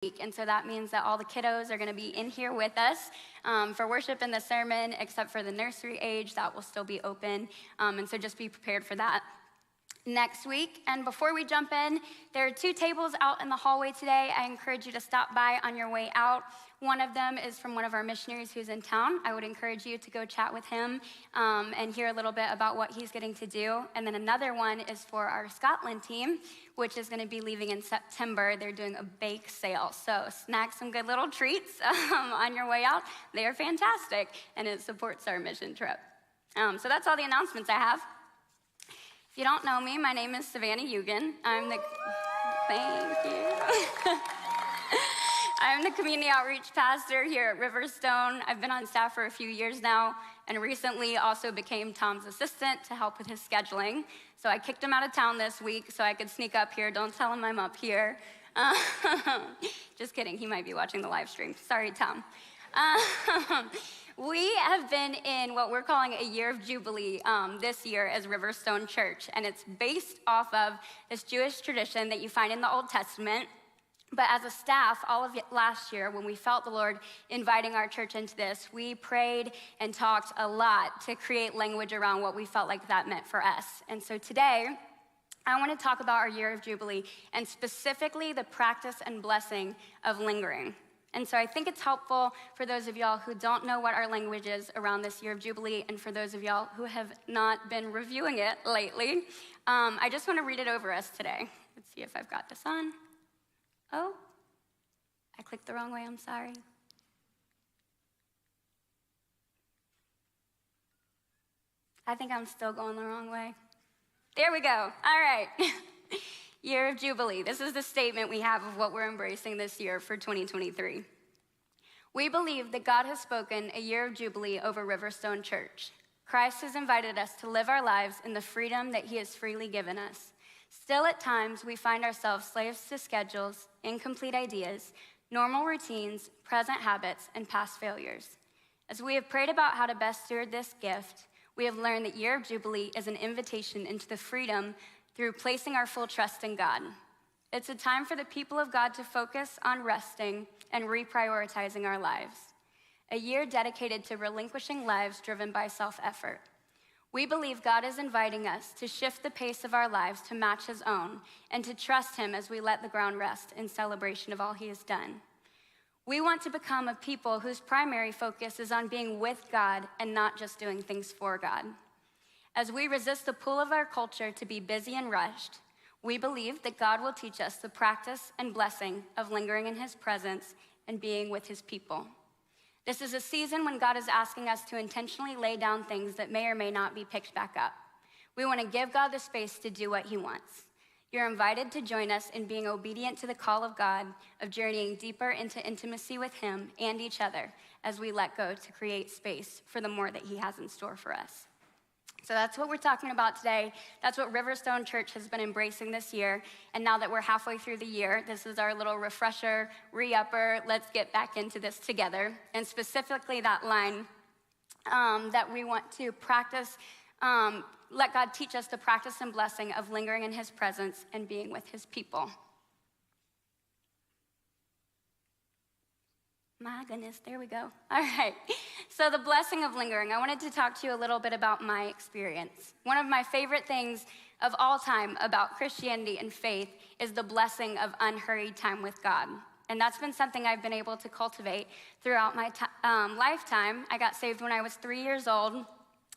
And so that means that all the kiddos are going to be in here with us for worship and the sermon, except for the nursery age, that will still be open. And so just be prepared for that next week. And before we jump in, there are 2 tables out in the hallway today. I encourage you to stop by on your way out. One of them is from one of our missionaries who's in town. I would encourage you to go chat with him and hear a little bit about what he's getting to do. And then another one is for our Scotland team, which is going to be leaving in September. They're doing a bake sale. So snack some good little treats on your way out. They are fantastic, and it supports our mission trip. So that's all the announcements I have. If you don't know me, my name is Savannah Eugen. Thank you. I'm the community outreach pastor here at Riverstone. I've been on staff for a few years now, and recently also became Tom's assistant to help with his scheduling. So I kicked him out of town this week so I could sneak up here. Don't tell him I'm up here. Just kidding, he might be watching the live stream. Sorry, Tom. We have been in what we're calling a year of Jubilee this year as Riverstone Church, and it's based off of this Jewish tradition that you find in the Old Testament. But as a staff, all of last year, when we felt the Lord inviting our church into this, we prayed and talked a lot to create language around what we felt like that meant for us. And so today, I want to talk about our year of Jubilee, and specifically the practice and blessing of lingering. And so I think it's helpful for those of y'all who don't know what our language is around this year of Jubilee, and for those of y'all who have not been reviewing it lately. I just want to read it over us today. Let's see if I've got this on. Oh, I clicked the wrong way, I'm sorry. I think I'm still going the wrong way. There we go, all right. Year of Jubilee. This is the statement we have of what we're embracing this year for 2023. We believe that God has spoken a year of Jubilee over Riverstone Church. Christ has invited us to live our lives in the freedom that he has freely given us. Still, at times, we find ourselves slaves to schedules, incomplete ideas, normal routines, present habits, and past failures. As we have prayed about how to best steward this gift, we have learned that Year of Jubilee is an invitation into the freedom through placing our full trust in God. It's a time for the people of God to focus on resting and reprioritizing our lives. A year dedicated to relinquishing lives driven by self-effort. We believe God is inviting us to shift the pace of our lives to match his own and to trust him as we let the ground rest in celebration of all he has done. We want to become a people whose primary focus is on being with God and not just doing things for God. As we resist the pull of our culture to be busy and rushed, we believe that God will teach us the practice and blessing of lingering in his presence and being with his people. This is a season when God is asking us to intentionally lay down things that may or may not be picked back up. We want to give God the space to do what he wants. You're invited to join us in being obedient to the call of God, of journeying deeper into intimacy with him and each other as we let go to create space for the more that he has in store for us. So that's what we're talking about today. That's what Riverstone Church has been embracing this year. And now that we're halfway through the year, this is our little refresher, re-upper, let's get back into this together. And specifically that line that we want to practice, let God teach us the practice and blessing of lingering in his presence and being with his people. My goodness, there we go. All right, so the blessing of lingering. I wanted to talk to you a little bit about my experience. One of my favorite things of all time about Christianity and faith is the blessing of unhurried time with God. And that's been something I've been able to cultivate throughout my lifetime. I got saved when I was 3 years old.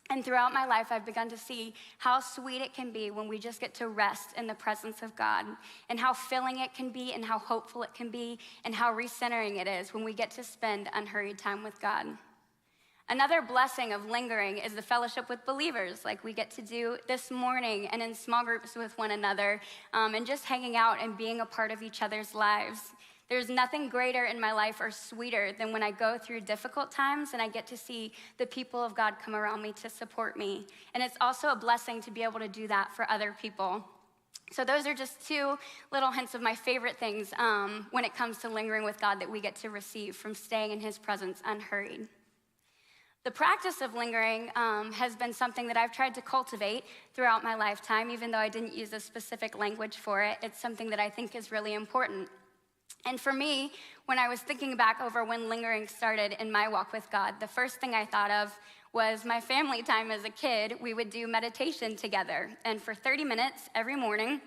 And throughout my life, I've begun to see how sweet it can be when we just get to rest in the presence of God, and how filling it can be, and how hopeful it can be, and how recentering it is when we get to spend unhurried time with God. Another blessing of lingering is the fellowship with believers, like we get to do this morning, and in small groups with one another, and just hanging out and being a part of each other's lives. There's nothing greater in my life or sweeter than when I go through difficult times and I get to see the people of God come around me to support me. And it's also a blessing to be able to do that for other people. So those are just 2 little hints of my favorite things when it comes to lingering with God that we get to receive from staying in his presence unhurried. The practice of lingering has been something that I've tried to cultivate throughout my lifetime, even though I didn't use a specific language for it. It's something that I think is really important. And for me, when I was thinking back over when lingering started in my walk with God, the first thing I thought of was my family time as a kid. We would do meditation together. And for 30 minutes every morning,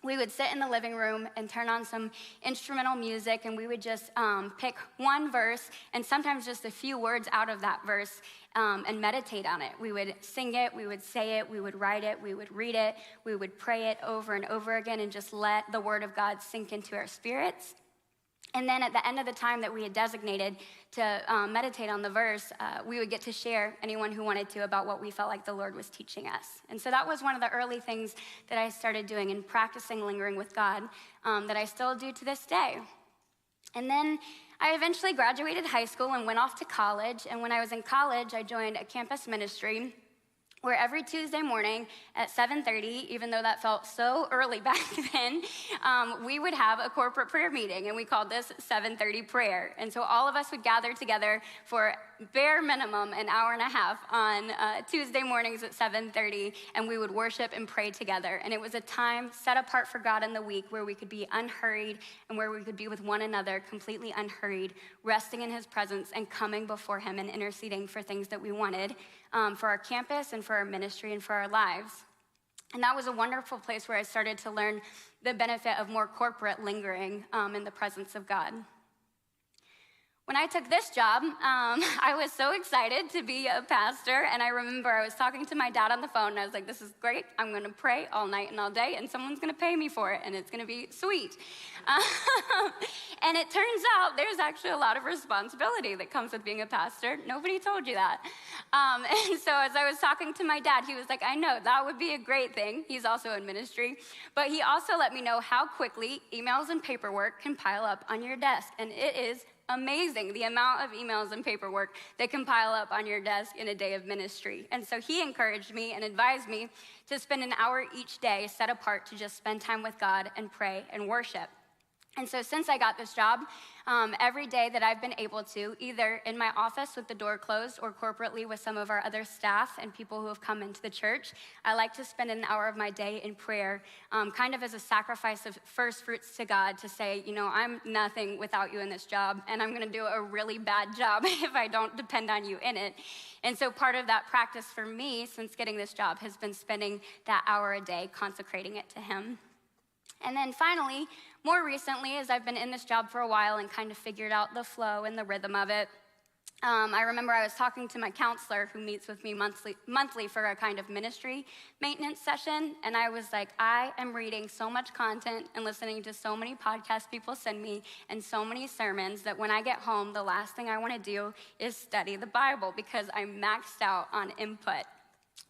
we would sit in the living room and turn on some instrumental music, and we would just pick one verse and sometimes just a few words out of that verse and meditate on it. We would sing it, we would say it, we would write it, we would read it, we would pray it over and over again and just let the word of God sink into our spirits. And then at the end of the time that we had designated to meditate on the verse, we would get to share, anyone who wanted to, about what we felt like the Lord was teaching us. And so that was one of the early things that I started doing and practicing lingering with God that I still do to this day. And then I eventually graduated high school and went off to college. And when I was in college, I joined a campus ministry where every Tuesday morning at 7:30, even though that felt so early back then, we would have a corporate prayer meeting, and we called this 7:30 prayer. And so all of us would gather together for bare minimum an hour and a half on Tuesday mornings at 7:30, and we would worship and pray together. And it was a time set apart for God in the week where we could be unhurried and where we could be with one another completely unhurried, resting in his presence and coming before him and interceding for things that we wanted for our campus and for our ministry and for our lives. And that was a wonderful place where I started to learn the benefit of more corporate lingering in the presence of God. When I took this job, I was so excited to be a pastor, and I remember I was talking to my dad on the phone, and I was like, this is great. I'm going to pray all night and all day, and someone's going to pay me for it, and it's going to be sweet. And it turns out there's actually a lot of responsibility that comes with being a pastor. Nobody told you that. And so as I was talking to my dad, he was like, I know, that would be a great thing. He's also in ministry. But he also let me know how quickly emails and paperwork can pile up on your desk, and it is amazing the amount of emails and paperwork that can pile up on your desk in a day of ministry. And so he encouraged me and advised me to spend an hour each day set apart to just spend time with God and pray and worship. And so since I got this job, every day that I've been able to, either in my office with the door closed or corporately with some of our other staff and people who have come into the church, I like to spend an hour of my day in prayer, kind of as a sacrifice of first fruits to God to say, you know, I'm nothing without you in this job, and I'm gonna do a really bad job if I don't depend on you in it. And so part of that practice for me since getting this job has been spending that hour a day consecrating it to him. And then finally, more recently, as I've been in this job for a while and kind of figured out the flow and the rhythm of it, I remember I was talking to my counselor who meets with me monthly for a kind of ministry maintenance session, and I was like, I am reading so much content and listening to so many podcasts people send me and so many sermons that when I get home, the last thing I want to do is study the Bible because I'm maxed out on input.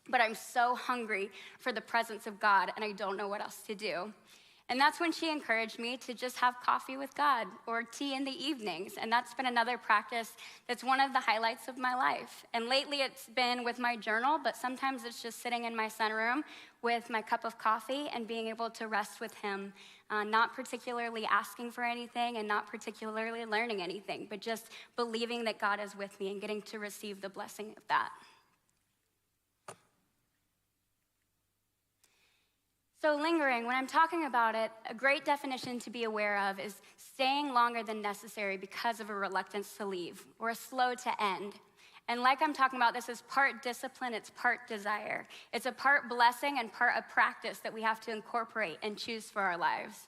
But I'm so hungry for the presence of God, and I don't know what else to do. And that's when she encouraged me to just have coffee with God or tea in the evenings. And that's been another practice that's one of the highlights of my life. And lately it's been with my journal, but sometimes it's just sitting in my sunroom with my cup of coffee and being able to rest with him, not particularly asking for anything and not particularly learning anything, but just believing that God is with me and getting to receive the blessing of that. So lingering, when I'm talking about it, a great definition to be aware of is staying longer than necessary because of a reluctance to leave or a slow to end. And like I'm talking about, this is part discipline, it's part desire. It's a part blessing and part a practice that we have to incorporate and choose for our lives.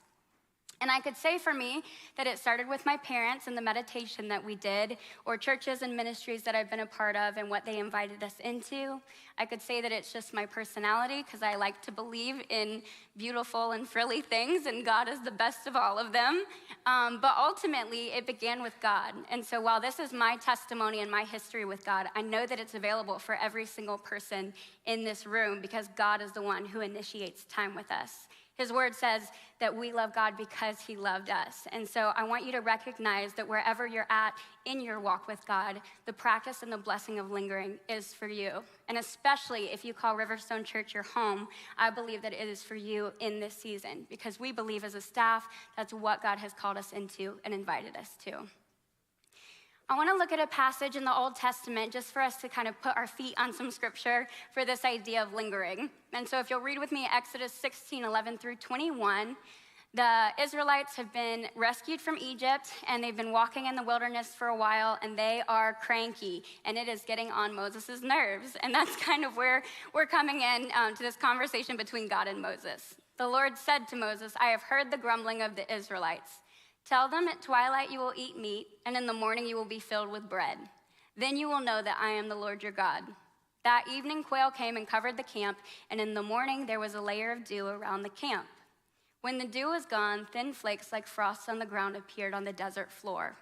And I could say for me that it started with my parents and the meditation that we did, or churches and ministries that I've been a part of and what they invited us into. I could say that it's just my personality because I like to believe in beautiful and frilly things, and God is the best of all of them. But ultimately, it began with God. And so while this is my testimony and my history with God, I know that it's available for every single person in this room because God is the one who initiates time with us. His word says that we love God because he loved us. And so I want you to recognize that wherever you're at in your walk with God, the practice and the blessing of lingering is for you. And especially if you call Riverstone Church your home, I believe that it is for you in this season because we believe as a staff that's what God has called us into and invited us to. I want to look at a passage in the Old Testament just for us to kind of put our feet on some scripture for this idea of lingering. And so if you'll read with me Exodus 16:11 through 21, The Israelites have been rescued from Egypt, and they've been walking in the wilderness for a while, and they are cranky, and it is getting on Moses' nerves. And that's kind of where we're coming in to this conversation between God and Moses. The Lord said to Moses, I have heard the grumbling of the Israelites. Tell them at twilight you will eat meat, and in the morning you will be filled with bread. Then you will know that I am the Lord your God. That evening quail came and covered the camp, and in the morning there was a layer of dew around the camp. When the dew was gone, thin flakes like frost on the ground appeared on the desert floor.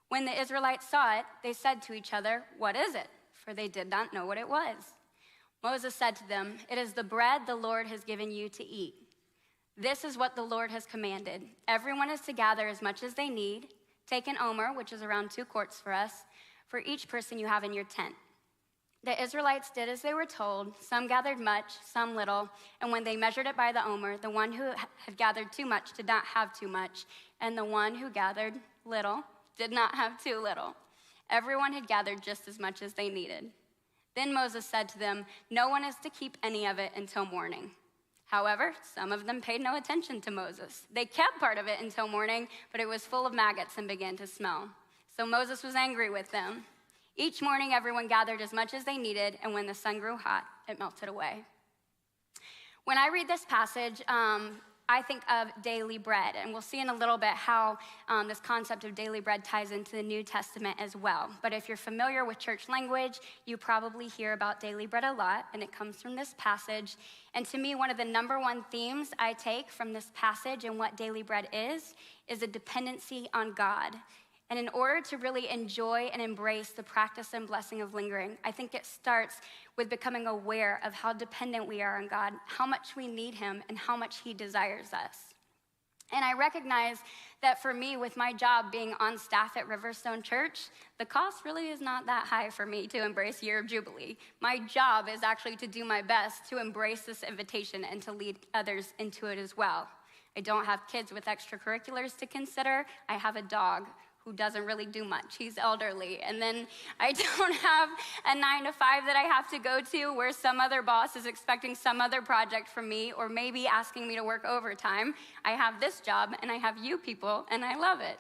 When the Israelites saw it, they said to each other, What is it? For they did not know what it was. Moses said to them, It is the bread the Lord has given you to eat. This is what the Lord has commanded. Everyone is to gather as much as they need. Take an omer, which is around 2 quarts for us, for each person you have in your tent. The Israelites did as they were told. Some gathered much, some little, and when they measured it by the omer, the one who had gathered too much did not have too much, and the one who gathered little did not have too little. Everyone had gathered just as much as they needed. Then Moses said to them, No one is to keep any of it until morning. However, some of them paid no attention to Moses. They kept part of it until morning, but it was full of maggots and began to smell. So Moses was angry with them. Each morning, everyone gathered as much as they needed, and when the sun grew hot, it melted away. When I read this passage, I think of daily bread, and we'll see in a little bit how this concept of daily bread ties into the New Testament as well. But if you're familiar with church language, you probably hear about daily bread a lot, and it comes from this passage. And to me, one of the number one themes I take from this passage and what daily bread is a dependency on God. And in order to really enjoy and embrace the practice and blessing of lingering, I think it starts with becoming aware of how dependent we are on God, how much we need him, and how much he desires us. And I recognize that for me, with my job being on staff at Riverstone Church, the cost really is not that high for me to embrace Year of Jubilee. My job is actually to do my best to embrace this invitation and to lead others into it as well. I don't have kids with extracurriculars to consider. I have a dog who doesn't really do much. He's elderly. And then I don't have a 9 to 5 that I have to go to where some other boss is expecting some other project from me or maybe asking me to work overtime. I have this job and I have you people and I love it.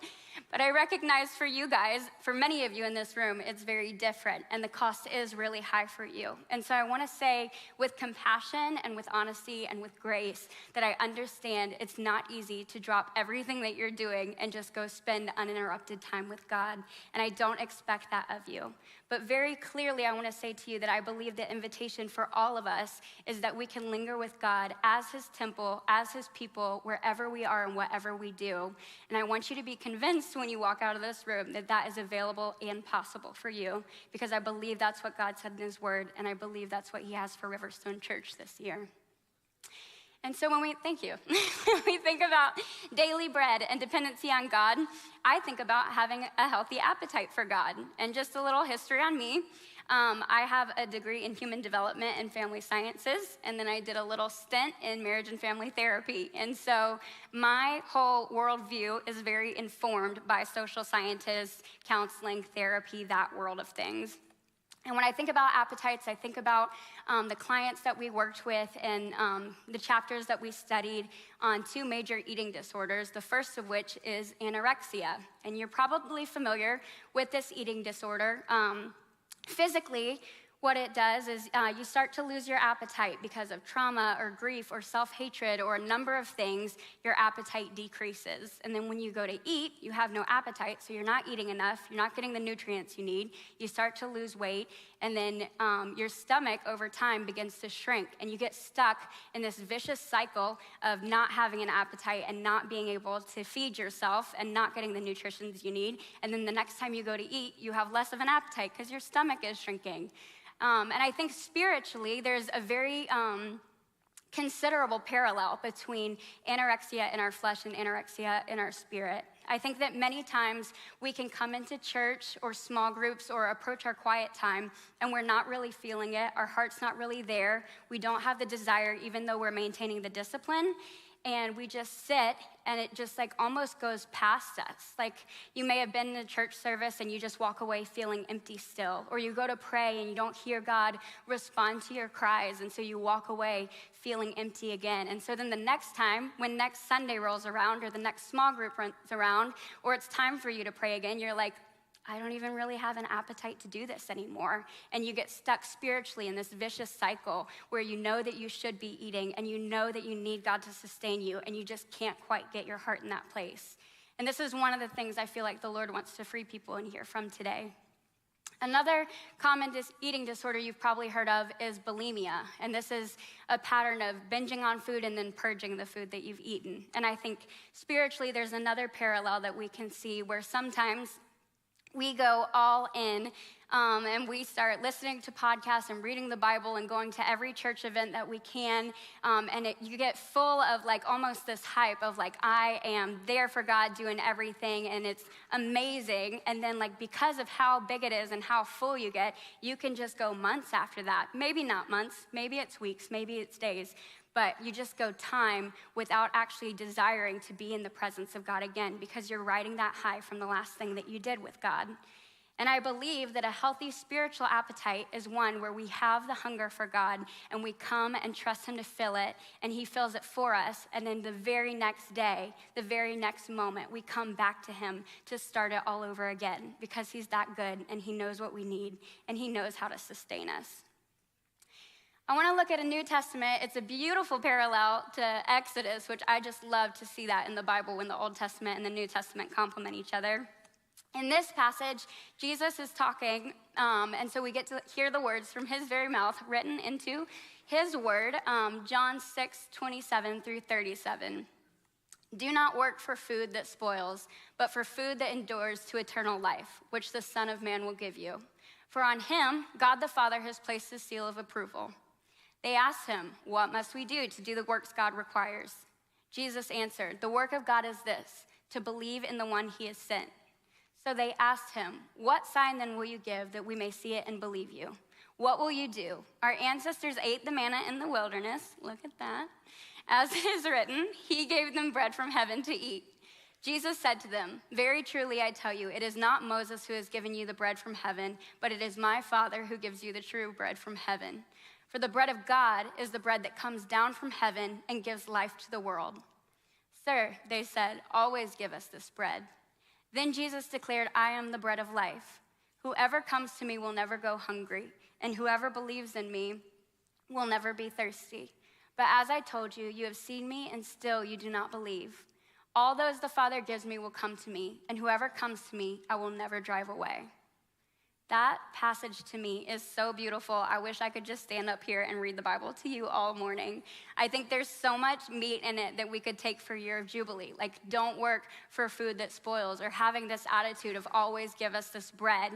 But I recognize for you guys, for many of you in this room, it's very different and the cost is really high for you. And so I want to say with compassion and with honesty and with grace that I understand it's not easy to drop everything that you're doing and just go spend uninterrupted time with God. And I don't expect that of you. But very clearly, I want to say to you that I believe the invitation for all of us is that we can linger with God as his temple, as his people, wherever we are and whatever we do. And I want you to be convinced when you walk out of this room that that is available and possible for you, because I believe that's what God said in his word, and I believe that's what he has for Riverstone Church this year. And so when we think about daily bread and dependency on God, I think about having a healthy appetite for God. And just a little history on me. I have a degree in human development and family sciences, and then I did a little stint in marriage and family therapy. And so my whole worldview is very informed by social scientists, counseling, therapy, that world of things. And when I think about appetites, I think about the clients that we worked with and the chapters that we studied on 2 major eating disorders, the first of which is anorexia. And you're probably familiar with this eating disorder. Physically, what it does is you start to lose your appetite because of trauma or grief or self-hatred or a number of things. Your appetite decreases. And then when you go to eat, you have no appetite, so you're not eating enough. You're not getting the nutrients you need. You start to lose weight, and then your stomach over time begins to shrink, and you get stuck in this vicious cycle of not having an appetite and not being able to feed yourself and not getting the nutrition you need. And then the next time you go to eat, you have less of an appetite because your stomach is shrinking. And I think spiritually, there's a very considerable parallel between anorexia in our flesh and anorexia in our spirit. I think that many times we can come into church or small groups or approach our quiet time and we're not really feeling it. Our heart's not really there. We don't have the desire, even though we're maintaining the discipline. And we just sit and it just like almost goes past us. Like you may have been in a church service and you just walk away feeling empty still, or you go to pray and you don't hear God respond to your cries, and so you walk away feeling empty again. And so then the next time, when next Sunday rolls around or the next small group runs around, or it's time for you to pray again, you're like, I don't even really have an appetite to do this anymore. And you get stuck spiritually in this vicious cycle where you know that you should be eating and you know that you need God to sustain you, and you just can't quite get your heart in that place. And this is one of the things I feel like the Lord wants to free people in here from today. Another common eating disorder you've probably heard of is bulimia. And this is a pattern of binging on food and then purging the food that you've eaten. And I think spiritually there's another parallel that we can see where sometimes we go all in and we start listening to podcasts and reading the Bible and going to every church event that we can. You get full of like almost this hype of like, I am there for God doing everything, and it's amazing. And then like because of how big it is and how full you get, you can just go months after that. Maybe not months, maybe it's weeks, maybe it's days. But you just go time without actually desiring to be in the presence of God again, because you're riding that high from the last thing that you did with God. And I believe that a healthy spiritual appetite is one where we have the hunger for God and we come and trust him to fill it, and he fills it for us. And then the very next day, the very next moment, we come back to him to start it all over again, because he's that good and he knows what we need and he knows how to sustain us. I want to look at a New Testament. It's a beautiful parallel to Exodus, which I just love to see that in the Bible when the Old Testament and the New Testament complement each other. In this passage, Jesus is talking, and so we get to hear the words from his very mouth written into his word, John 6:27 through 37. Do not work for food that spoils, but for food that endures to eternal life, which the Son of Man will give you. For on him, God the Father has placed his seal of approval. They asked him, what must we do to do the works God requires? Jesus answered, the work of God is this, to believe in the one he has sent. So they asked him, what sign then will you give that we may see it and believe you? What will you do? Our ancestors ate the manna in the wilderness. Look at that. As it is written, he gave them bread from heaven to eat. Jesus said to them, very truly I tell you, it is not Moses who has given you the bread from heaven, but it is my Father who gives you the true bread from heaven. For the bread of God is the bread that comes down from heaven and gives life to the world. Sir, they said, always give us this bread. Then Jesus declared, I am the bread of life. Whoever comes to me will never go hungry, and whoever believes in me will never be thirsty. But as I told you, you have seen me, and still you do not believe. All those the Father gives me will come to me, and whoever comes to me, I will never drive away. That passage to me is so beautiful. I wish I could just stand up here and read the Bible to you all morning. I think there's so much meat in it that we could take for Year of Jubilee. Like, don't work for food that spoils, or having this attitude of always give us this bread.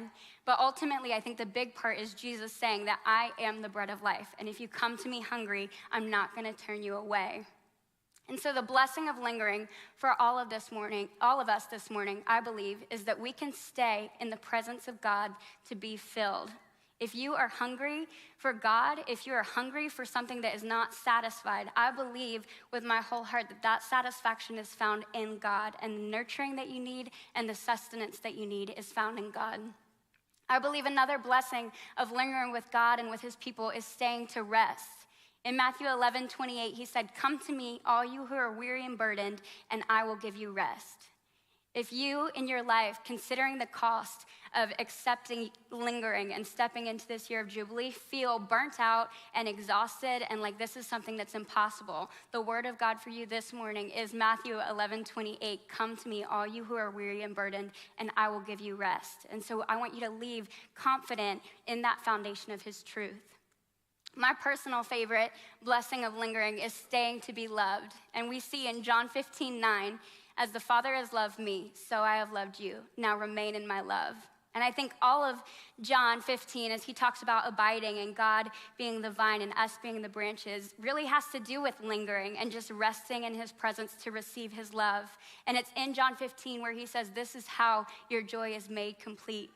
But ultimately, I think the big part is Jesus saying that I am the bread of life. And if you come to me hungry, I'm not going to turn you away. And so the blessing of lingering for all of us this morning, I believe, is that we can stay in the presence of God to be filled. If you are hungry for God, if you are hungry for something that is not satisfied, I believe with my whole heart that that satisfaction is found in God, and the nurturing that you need and the sustenance that you need is found in God. I believe another blessing of lingering with God and with his people is staying to rest. In Matthew 11:28, he said, come to me, all you who are weary and burdened, and I will give you rest. If you, in your life, considering the cost of accepting lingering and stepping into this year of Jubilee, feel burnt out and exhausted and like this is something that's impossible, the word of God for you this morning is Matthew 11:28. Come to me, all you who are weary and burdened, and I will give you rest. And so I want you to leave confident in that foundation of his truth. My personal favorite blessing of lingering is staying to be loved. And we see in John 15:9, as the Father has loved me, so I have loved you. Now remain in my love. And I think all of John 15, as he talks about abiding and God being the vine and us being the branches, really has to do with lingering and just resting in his presence to receive his love. And it's in John 15 where he says, this is how your joy is made complete.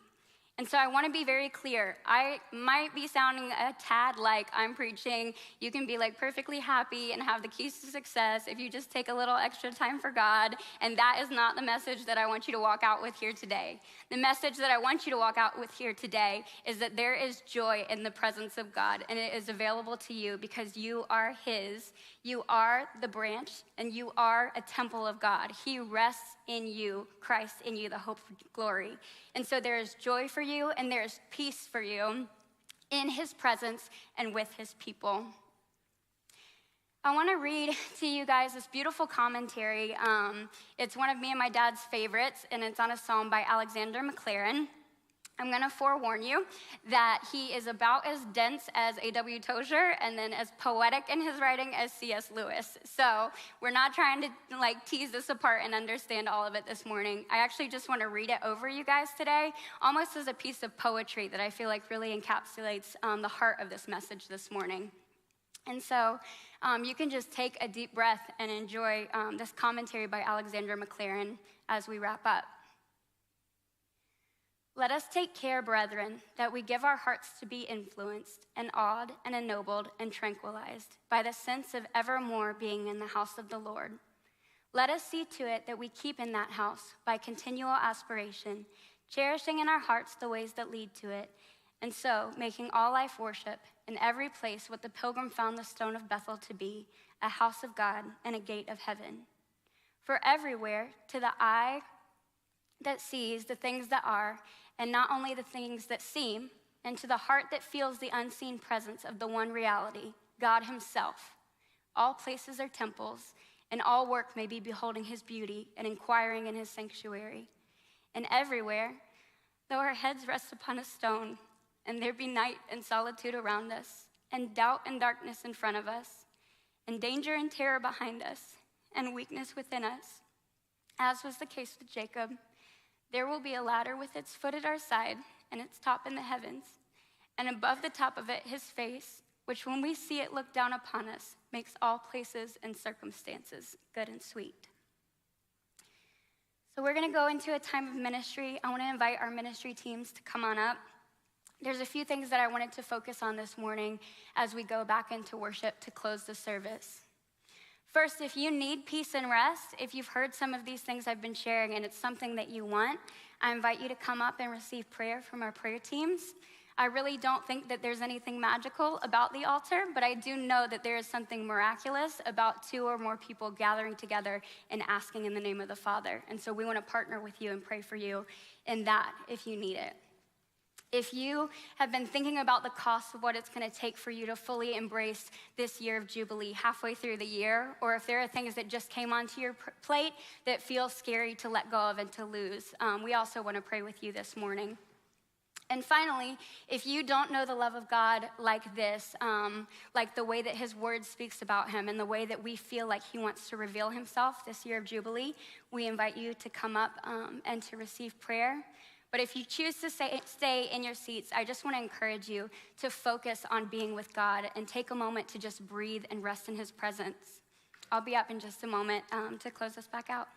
And so I want to be very clear. I might be sounding a tad like I'm preaching. You can be like perfectly happy and have the keys to success if you just take a little extra time for God. And that is not the message that I want you to walk out with here today. The message that I want you to walk out with here today is that there is joy in the presence of God, and it is available to you because you are His. You are the branch, and you are a temple of God. He rests in you, Christ in you, the hope of glory. And so there is joy for you, and there is peace for you in His presence and with His people. I want to read to you guys this beautiful commentary. It's one of me and my dad's favorites, and it's on a psalm by Alexander Maclaren. I'm going to forewarn you that he is about as dense as A.W. Tozer and then as poetic in his writing as C.S. Lewis. So we're not trying to tease this apart and understand all of it this morning. I actually just want to read it over you guys today, almost as a piece of poetry that I feel like really encapsulates the heart of this message this morning. And so you can just take a deep breath and enjoy this commentary by Alexander Maclaren as we wrap up. Let us take care, brethren, that we give our hearts to be influenced and awed and ennobled and tranquilized by the sense of evermore being in the house of the Lord. Let us see to it that we keep in that house by continual aspiration, cherishing in our hearts the ways that lead to it, and so making all life worship in every place what the pilgrim found the stone of Bethel to be, a house of God and a gate of heaven. For everywhere, to the eye that sees the things that are, and not only the things that seem, and to the heart that feels the unseen presence of the one reality, God Himself. All places are temples, and all work may be beholding His beauty and inquiring in His sanctuary. And everywhere, though our heads rest upon a stone, and there be night and solitude around us, and doubt and darkness in front of us, and danger and terror behind us, and weakness within us, as was the case with Jacob, there will be a ladder with its foot at our side and its top in the heavens, and above the top of it His face, which when we see it look down upon us, makes all places and circumstances good and sweet. So we're going to go into a time of ministry. I want to invite our ministry teams to come on up. There's a few things that I wanted to focus on this morning as we go back into worship to close the service. First, if you need peace and rest, if you've heard some of these things I've been sharing and it's something that you want, I invite you to come up and receive prayer from our prayer teams. I really don't think that there's anything magical about the altar, but I do know that there is something miraculous about two or more people gathering together and asking in the name of the Father. And so we want to partner with you and pray for you in that if you need it. If you have been thinking about the cost of what it's going to take for you to fully embrace this year of Jubilee halfway through the year, or if there are things that just came onto your plate that feel scary to let go of and to lose, we also want to pray with you this morning. And finally, if you don't know the love of God like this, like the way that His word speaks about Him and the way that we feel like He wants to reveal Himself this year of Jubilee, we invite you to come up and to receive prayer. But if you choose to stay in your seats, I just want to encourage you to focus on being with God and take a moment to just breathe and rest in His presence. I'll be up in just a moment to close us back out.